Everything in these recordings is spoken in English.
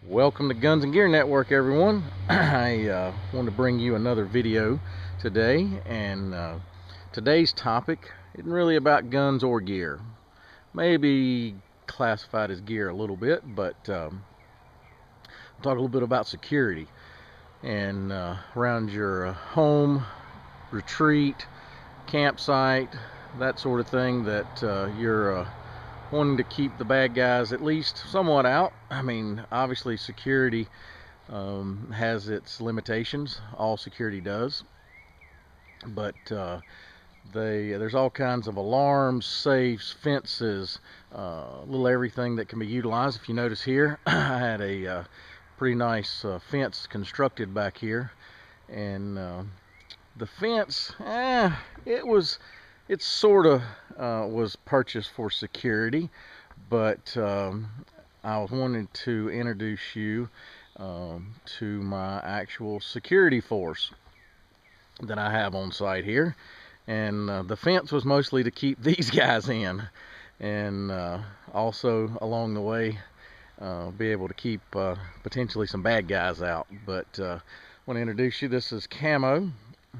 Welcome to Guns and Gear Network, everyone. I want to bring you another video today, and today's topic isn't really about guns or gear. Maybe classified as gear a little bit, but I'll talk a little bit about security and around your home, retreat, campsite, that sort of thing that you're wanting to keep the bad guys at least somewhat out. I mean, obviously security has its limitations. All security does. But there's all kinds of alarms, safes, fences, little everything that can be utilized. If you notice here, I had a pretty nice fence constructed back here. And the fence, it sort of was purchased for security, but I was wanting to introduce you to my actual security force that I have on site here. And the fence was mostly to keep these guys in, and also along the way be able to keep potentially some bad guys out. But I want to introduce you. This is Camo.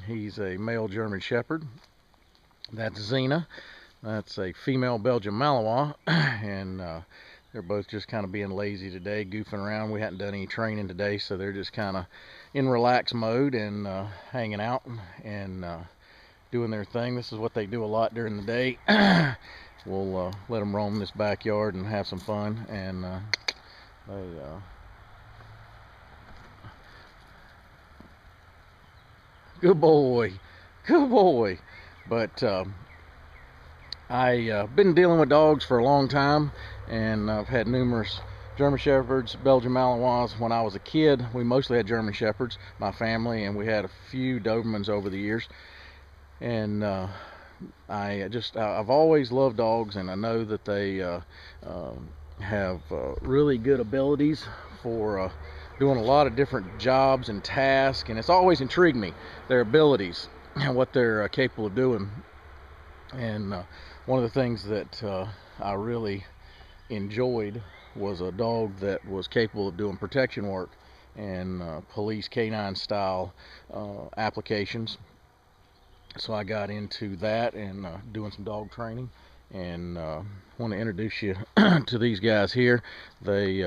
He's a male German Shepherd. That's Xena. That's a female Belgian Malinois, and they're both just kind of being lazy today, goofing around. We hadn't done any training today, so they're just kind of in relaxed mode and hanging out and doing their thing. This is what they do a lot during the day. We'll let them roam this backyard and have some fun, and good boy, good boy. But I've been dealing with dogs for a long time, and I've had numerous German Shepherds, Belgian Malinois. When I was a kid, we mostly had German Shepherds, my family, and we had a few Dobermans over the years. And I've always loved dogs, and I know that they have really good abilities for doing a lot of different jobs and tasks, and it's always intrigued me, their abilities and what they're capable of doing. And one of the things that I really enjoyed was a dog that was capable of doing protection work and police K-9 style applications. So I got into that and doing some dog training, and want to introduce you to these guys here. They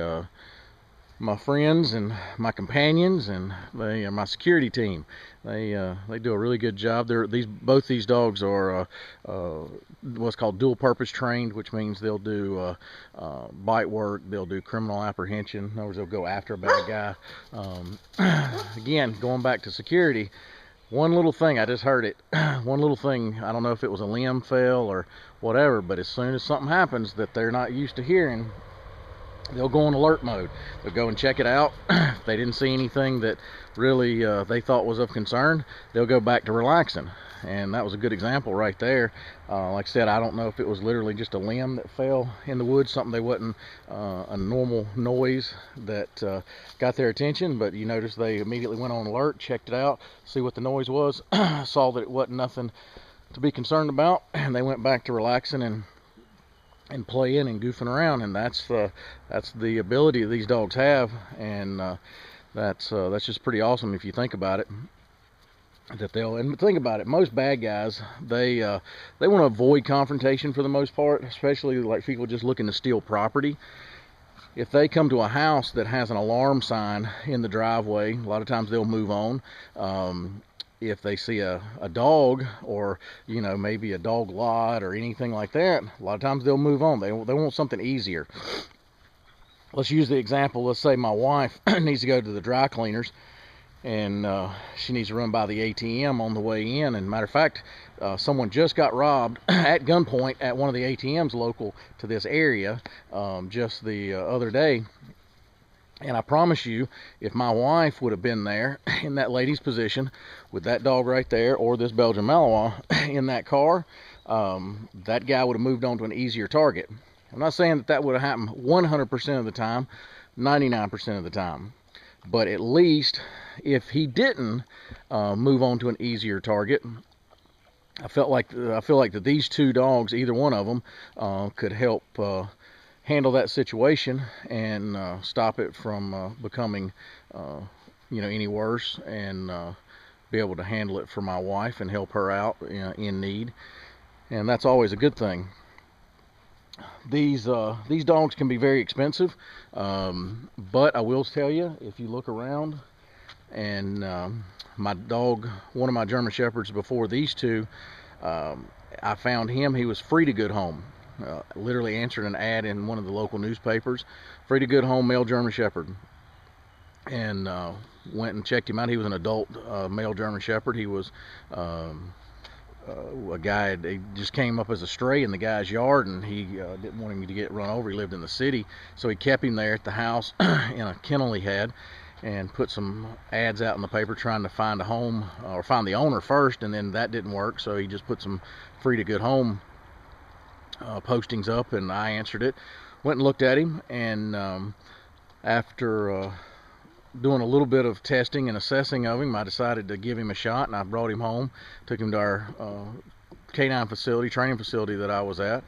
my friends and my companions, and they are my security team. They do a really good job. Both these dogs are what's called dual purpose trained, which means they'll do bite work, they'll do criminal apprehension. In other words, they'll go after a bad guy. Again, going back to security, one little thing, I just heard it, one little thing, I don't know if it was a limb fell or whatever, but as soon as something happens that they're not used to hearing, they'll go in alert mode. They'll go and check it out. If they didn't see anything that really they thought was of concern, they'll go back to relaxing. And that was a good example right there. Like I said, I don't know if it was literally just a limb that fell in the woods, something they wasn't a normal noise that got their attention, but you notice they immediately went on alert, checked it out, see what the noise was, saw that it wasn't nothing to be concerned about, and they went back to relaxing and playing and goofing around. And that's the ability that these dogs have, and that's just pretty awesome if you think about it. And think about it, most bad guys, they want to avoid confrontation for the most part, especially like people just looking to steal property. If they come to a house that has an alarm sign in the driveway, a lot of times they'll move on. If they see a dog, or maybe a dog lot or anything like that, a lot of times they'll move on. They want something easier. Let's use the example. Let's say my wife needs to go to the dry cleaners, and she needs to run by the ATM on the way in. And matter of fact, someone just got robbed at gunpoint at one of the ATMs local to this area just the other day. And I promise you, if my wife would have been there in that lady's position with that dog right there, or this Belgian Malinois in that car, that guy would have moved on to an easier target. I'm not saying that would have happened 100% of the time, 99% of the time. But at least if he didn't move on to an easier target, I feel like that these two dogs, either one of them, could help handle that situation and stop it from becoming any worse, and be able to handle it for my wife and help her out in need. And that's always a good thing. These dogs can be very expensive, but I will tell you, if you look around, and my dog, one of my German Shepherds before these two, I found him. He was free to good home. Literally answered an ad in one of the local newspapers. Free to good home male German Shepherd. And went and checked him out. He was an adult male German Shepherd. He was a guy, he just came up as a stray in the guy's yard, and he didn't want him to get run over. He lived in the city, so he kept him there at the house in a kennel he had, and put some ads out in the paper trying to find a home, or find the owner first, and then that didn't work, so he just put some free to good home postings up, and I answered it. Went and looked at him, and after doing a little bit of testing and assessing of him, I decided to give him a shot, and I brought him home, took him to our K-9 facility, training facility that I was at,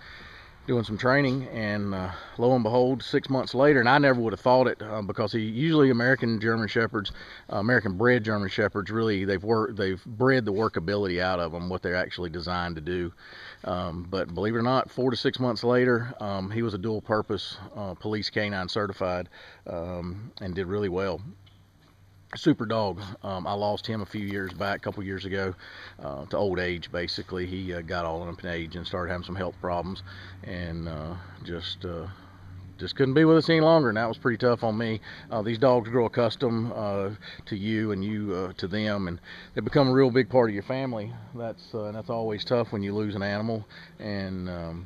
doing some training, and lo and behold, 6 months later, and I never would have thought it, because usually American German Shepherds, American bred German Shepherds, really they've bred the workability out of them, what they're actually designed to do. But believe it or not, 4 to 6 months later, he was a dual purpose police K-9 certified, and did really well. Super dog. I lost him a couple years ago, to old age. Basically, he got all up in age and started having some health problems, and just couldn't be with us any longer, and that was pretty tough on me. These dogs grow accustomed to you, and you to them, and they become a real big part of your family. That's always tough when you lose an animal, and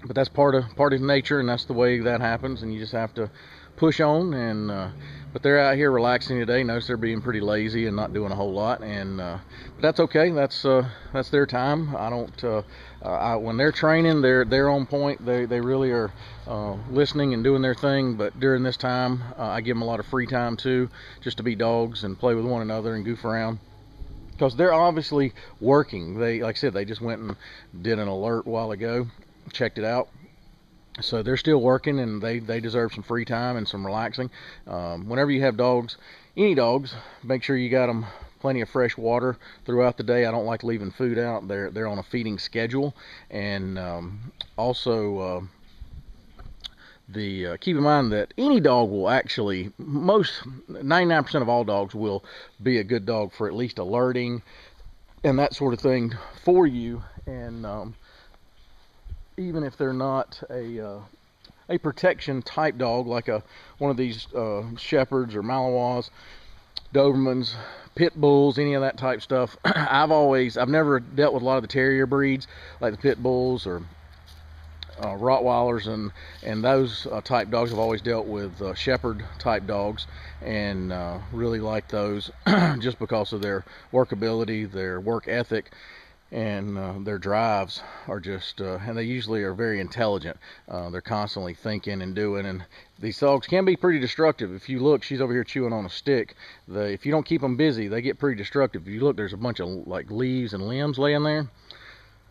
but that's part of nature, and that's the way that happens, and you just have to push on. And but they're out here relaxing today. Notice they're being pretty lazy and not doing a whole lot, and but that's okay. That's their time. I don't when they're training, they're on point. They really are listening and doing their thing. But during this time, I give them a lot of free time too, just to be dogs and play with one another and goof around, because they're obviously working. Like I said, they just went and did an alert a while ago, checked it out. So they're still working, and they deserve some free time and some relaxing. Whenever you have dogs, any dogs, make sure you got them plenty of fresh water throughout the day. I don't like leaving food out. They're on a feeding schedule, and also keep in mind that any dog will actually, 99% of all dogs will be a good dog for at least alerting and that sort of thing for you. And even if they're not a protection type dog, like one of these Shepherds or Malinois, Dobermans, Pit Bulls, any of that type stuff. I've never dealt with a lot of the terrier breeds, like the Pit Bulls or Rottweilers and those type dogs. I've always dealt with Shepherd type dogs, and really like those just because of their workability, their work ethic, and their drives are just and they usually are very intelligent. They're constantly thinking and doing, and these dogs can be pretty destructive. If you look, she's over here chewing on a stick. If you don't keep them busy, they get pretty destructive. If you look, there's a bunch of like leaves and limbs laying there.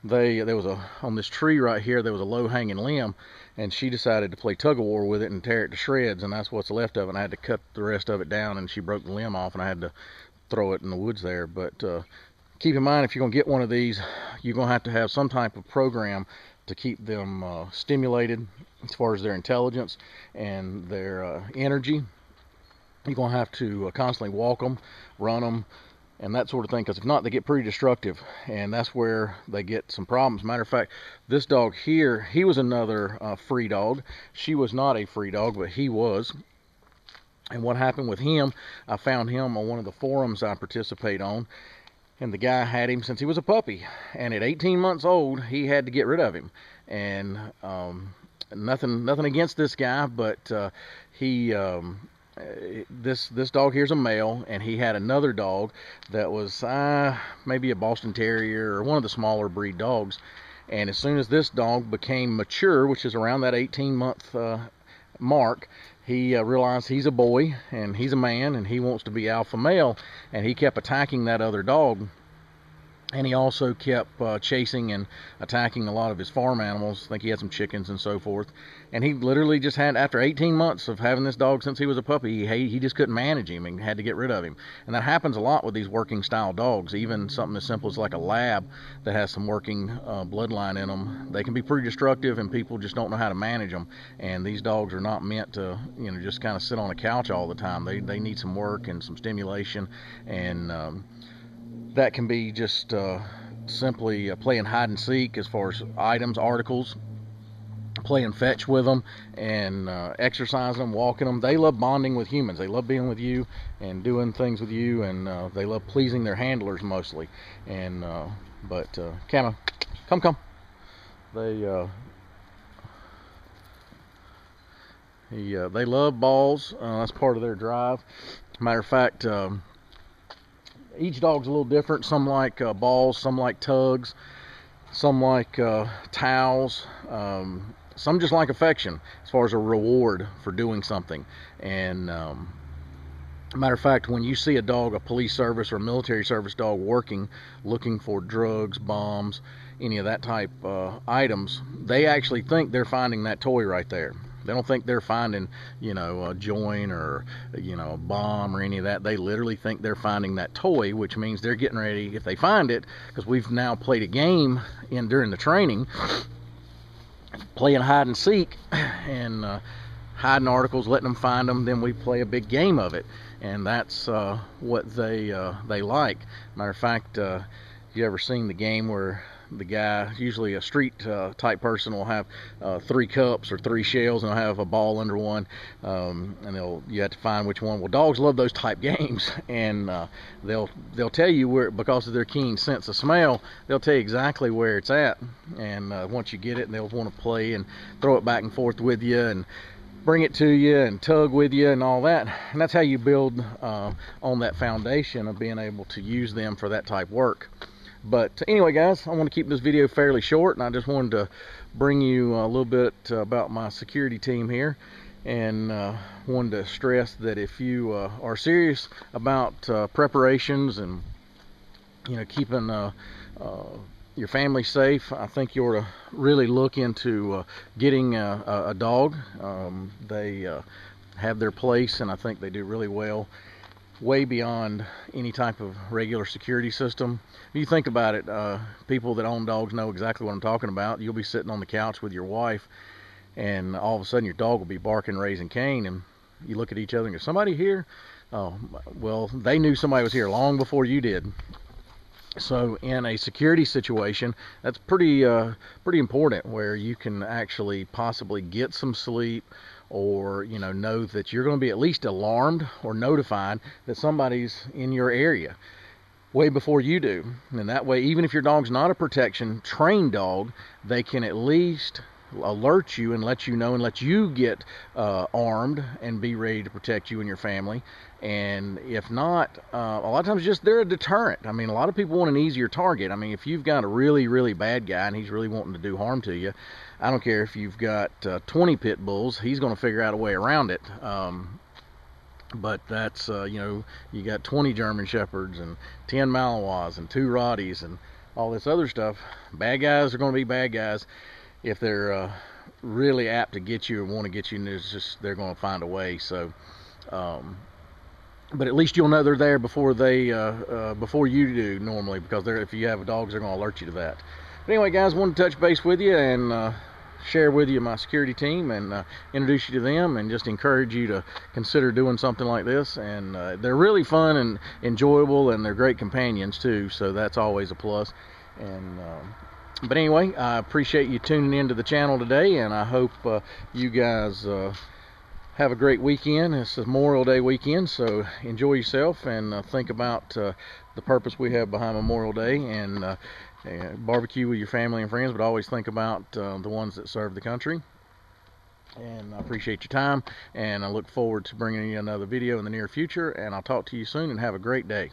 There was on this tree right here, there was a low-hanging limb, and she decided to play tug-of-war with it and tear it to shreds, and that's what's left of it. And I had to cut the rest of it down, and she broke the limb off, and I had to throw it in the woods there. But keep in mind, if you're going to get one of these, you're going to have some type of program to keep them stimulated as far as their intelligence and their energy. You're going to have to constantly walk them, run them, and that sort of thing, because if not, they get pretty destructive, and that's where they get some problems. Matter of fact, this dog here, he was another free dog. She was not a free dog, but he was. And what happened with him, I found him on one of the forums I participate on, and the guy had him since he was a puppy, and at 18 months old, he had to get rid of him. And nothing against this guy, but this dog here's a male, and he had another dog that was maybe a Boston Terrier or one of the smaller breed dogs. And as soon as this dog became mature, which is around that 18-month mark, he realized he's a boy and he's a man and he wants to be alpha male, and he kept attacking that other dog. And he also kept chasing and attacking a lot of his farm animals. I think he had some chickens and so forth. And he literally just had, after 18 months of having this dog since he was a puppy, he just couldn't manage him and had to get rid of him. And that happens a lot with these working style dogs. Even something as simple as like a lab that has some working bloodline in them, they can be pretty destructive, and people just don't know how to manage them. And these dogs are not meant to, you know, just kind of sit on a couch all the time. They need some work and some stimulation, and that can be just simply playing hide and seek as far as items, articles, playing fetch with them, and exercising them, walking them. They love bonding with humans. They love being with you and doing things with you, and they love pleasing their handlers mostly. And but Camo, come. They love balls. That's part of their drive. Matter of fact, each dog's a little different. Some like balls, some like tugs, some like towels, some just like affection as far as a reward for doing something. And matter of fact, when you see a dog, a police service or a military service dog working, looking for drugs, bombs, any of that type items, they actually think they're finding that toy right there. They don't think they're finding, you know, a joint or, you know, a bomb or any of that. They literally think they're finding that toy, which means they're getting ready, if they find it, because we've now played a game during the training, playing hide and seek and hiding articles, letting them find them. Then we play a big game of it, and that's what they like. Matter of fact, you ever seen the game where the guy, usually a street type person, will have 3 cups or 3 shells, and they'll have a ball under one, and you have to find which one. Well, dogs love those type games, and they'll tell you where, because of their keen sense of smell, they'll tell you exactly where it's at. And once you get it, they'll want to play and throw it back and forth with you and bring it to you and tug with you and all that. And that's how you build on that foundation of being able to use them for that type work. But anyway, guys, I want to keep this video fairly short, and I just wanted to bring you a little bit about my security team here, and wanted to stress that if you are serious about preparations and, you know, keeping your family safe, I think you ought to really look into getting a dog. They have their place, and I think they do really well, way beyond any type of regular security system. If you think about it, people that own dogs know exactly what I'm talking about. You'll be sitting on the couch with your wife, and all of a sudden your dog will be barking, raising Cain, and you look at each other and go, "Somebody here?" Oh, well, they knew somebody was here long before you did. So in a security situation, that's pretty important, where you can actually possibly get some sleep, or, you know that you're going to be at least alarmed or notified that somebody's in your area way before you do. And that way, even if your dog's not a protection trained dog, they can at least alert you and let you know, and let you get armed and be ready to protect you and your family. And if not, a lot of times just they're a deterrent. I mean, a lot of people want an easier target. I mean, if you've got a really bad guy and he's really wanting to do harm to you, I don't care if you've got 20 pit bulls, he's going to figure out a way around it. But that's, you got 20 German Shepherds and 10 Malinois and 2 Rotties and all this other stuff. Bad guys are going to be bad guys. If they're really apt to get you or want to get you, they're going to find a way. So, but at least you'll know they're there before you do normally, because if you have dogs, they're going to alert you to that. But anyway, guys, wanted to touch base with you and share with you my security team, and introduce you to them, and just encourage you to consider doing something like this. And they're really fun and enjoyable, and they're great companions too, so that's always a plus. And but anyway, I appreciate you tuning into the channel today, and I hope you guys have a great weekend. It's Memorial Day weekend, so enjoy yourself, and think about the purpose we have behind Memorial Day, and barbecue with your family and friends, but always think about the ones that serve the country. And I appreciate your time, and I look forward to bringing you another video in the near future, and I'll talk to you soon, and have a great day.